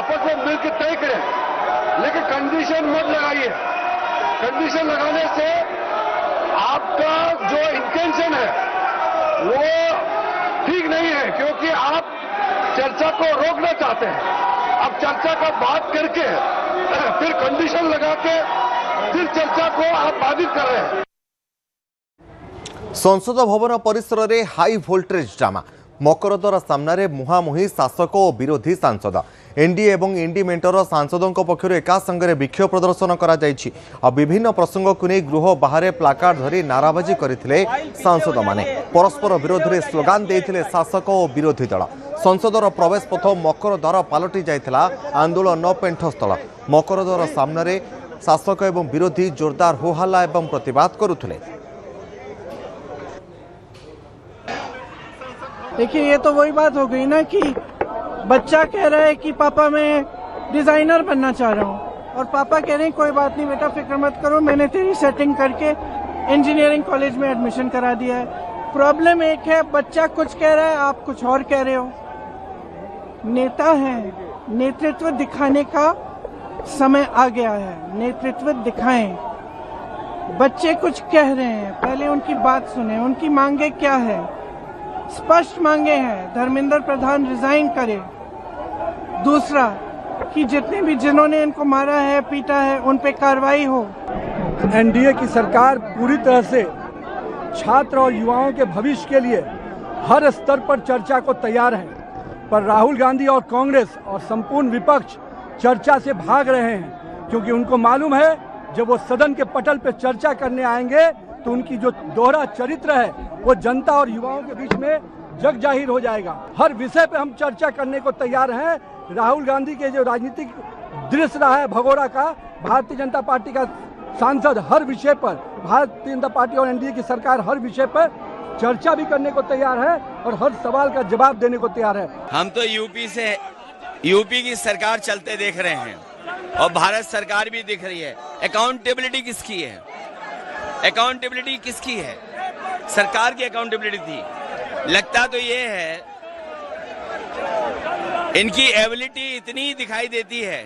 आपस में मिलकर तय करें, लेकिन कंडीशन मत लगाइए। कंडीशन लगाने से आपका जो इंटेंशन है वो ठीक नहीं है, क्योंकि आप चर्चा को रोकना चाहते हैं। अब चर्चा का बात करके फिर कंडीशन लगा के फिर चर्चा को आप बाधित कर रहे हैं। संसद भवन परिसर में हाई वोल्टेज ड्रामा। मकरदर सामने मुहांमुही शासक और विरोधी सांसद। एनडीए और इंडी मेंटर सांसदों पक्षर एका संगे विक्षोभ प्रदर्शन कर विभिन्न प्रसंग को नहीं गृह बाहर प्लाकार्ड धरी नाराबाजी करते सांसद माने। परस्पर विरोध में स्लोगान देते शासक और विरोधी दल। संसदर प्रवेश पथ मकरद्वार पलटि जाइथिला आंदोलन पेंठस्थल। मकरद्वार सामने शासक और विरोधी जोरदार होहल्ला और प्रतिवाद करुथिले। देखिए, ये तो वही बात हो गई ना कि बच्चा कह रहा है कि पापा मैं डिजाइनर बनना चाह रहा हूँ, और पापा कह रहे हैं कोई बात नहीं बेटा, फिक्र मत करो, मैंने तेरी सेटिंग करके इंजीनियरिंग कॉलेज में एडमिशन करा दिया है। प्रॉब्लम एक है, बच्चा कुछ कह रहा है, आप कुछ और कह रहे हो। नेता है, नेतृत्व दिखाने का समय आ गया है, नेतृत्व दिखाएं। बच्चे कुछ कह रहे हैं, पहले उनकी बात सुने, उनकी मांगे क्या है। स्पष्ट मांगे हैं, धर्मेंद्र प्रधान रिजाइन करे। दूसरा कि जितने भी जिन्होंने इनको मारा है, पीटा है, उन पे कार्रवाई हो। एनडीए की सरकार पूरी तरह से छात्र और युवाओं के भविष्य के लिए हर स्तर पर चर्चा को तैयार है, पर राहुल गांधी और कांग्रेस और संपूर्ण विपक्ष चर्चा से भाग रहे हैं, क्योंकि उनको मालूम है जब वो सदन के पटल पर चर्चा करने आएंगे तो उनकी जो दोहरा चरित्र है वो जनता और युवाओं के बीच में जग जाहिर हो जाएगा। हर विषय पे हम चर्चा करने को तैयार हैं। राहुल गांधी के जो राजनीतिक दृश्य रहा है भगोड़ा का, भारतीय जनता पार्टी का सांसद हर विषय पर, भारतीय जनता पार्टी और एनडीए की सरकार हर विषय पर चर्चा भी करने को तैयार है और हर सवाल का जवाब देने को तैयार है। हम तो यूपी की सरकार चलते देख रहे हैं और भारत सरकार भी दिख रही है। अकाउंटेबिलिटी किसकी है? अकाउंटेबिलिटी किसकी है? सरकार की अकाउंटेबिलिटी थी। लगता तो ये है इनकी एबिलिटी इतनी दिखाई देती है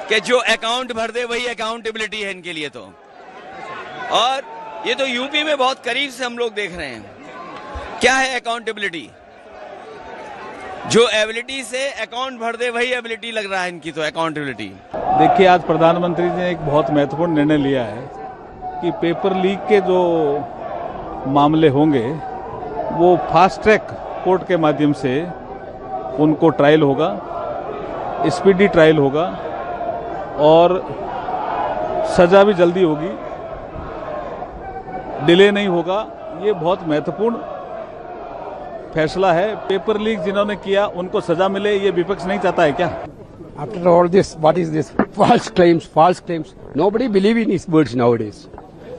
कि जो अकाउंट भर दे वही अकाउंटेबिलिटी है इनके लिए तो। और ये तो यूपी में बहुत करीब से हम लोग देख रहे हैं। क्या है अकाउंटेबिलिटी? जो एबिलिटी से अकाउंट भर दे वही एबिलिटी लग रहा है इनकी तो अकाउंटेबिलिटी। देखिए, आज प्रधानमंत्री ने एक बहुत महत्वपूर्ण निर्णय लिया है कि पेपर लीक के जो मामले होंगे वो फास्ट ट्रैक कोर्ट के माध्यम से उनको ट्रायल होगा, स्पीडी ट्रायल होगा और सजा भी जल्दी होगी, डिले नहीं होगा। ये बहुत महत्वपूर्ण फैसला है। पेपर लीक जिन्होंने किया उनको सजा मिले, ये विपक्ष नहीं चाहता है क्या? After all this, what is this? False claims, false claims. Nobody believe in his words nowadays.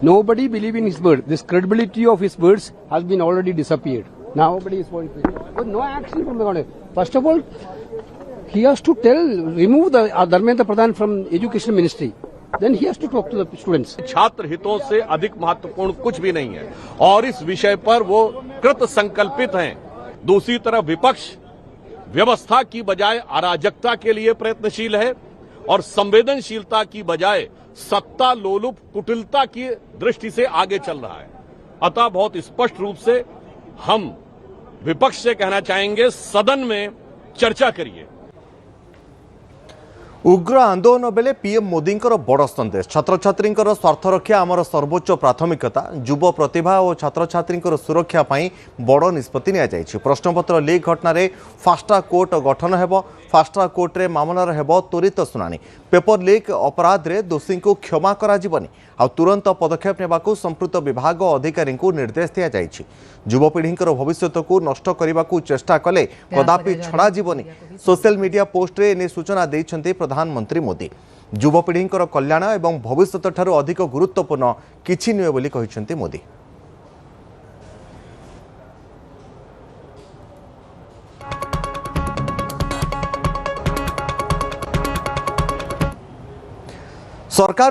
Nobody believe in his word. This credibility of his words has been already disappeared. Nobody is going to. But no action from the government. First of all, he has to remove the Dharmendra Pradhan from Education Ministry. Then he has to talk to the students. छात्र हितों से अधिक महत्वपूर्ण कुछ भी नहीं है और इस विषय पर वो कृत संकल्पित हैं। दूसरी तरफ विपक्ष व्यवस्था की बजाय अराजकता के लिए प्रयत्नशील है और संवेदनशीलता की बजाय सत्ता लोलुप कुटिलता की दृष्टि से आगे चल रहा है। अतः बहुत स्पष्ट रूप से हम विपक्ष से कहना चाहेंगे, सदन में चर्चा करिए। उग्र आंदोलन बेले पीएम मोदी बड़ संदेश। छात्र छात्री स्वार्थ रक्षा आमर सर्वोच्च प्राथमिकता। युव प्रतिभा और छात्र छात्री सुरक्षा बड़ निष्पत्ति नि प्रश्नपत्र लीक घटन फास्ट्राक कोर्ट गठन हो। फास्ट्राक कोर्ट रे मामलार हेब त्वरित शुणाणी। पेपर लीक अपराध रे दोषी को क्षमा कराजिबनी आ तुरंत पदक्षेप नेबाकू संपृक्त विभाग अधिकारी निर्देश दिया जायछि। युवपीढ़ी भविष्य को नष्ट करने को चेष्टा कले कदापि छड़ा जीवनी। सोशल मीडिया पोस्ट रे ने सूचना देइछन्ते प्रधानमंत्री मोदी। युवपीढ़ी कल्याण एवं भविष्य ठारू अधिक गुरुत्वपूर्ण किछि नुहे बोली कहिछन्ते मोदी। सरकार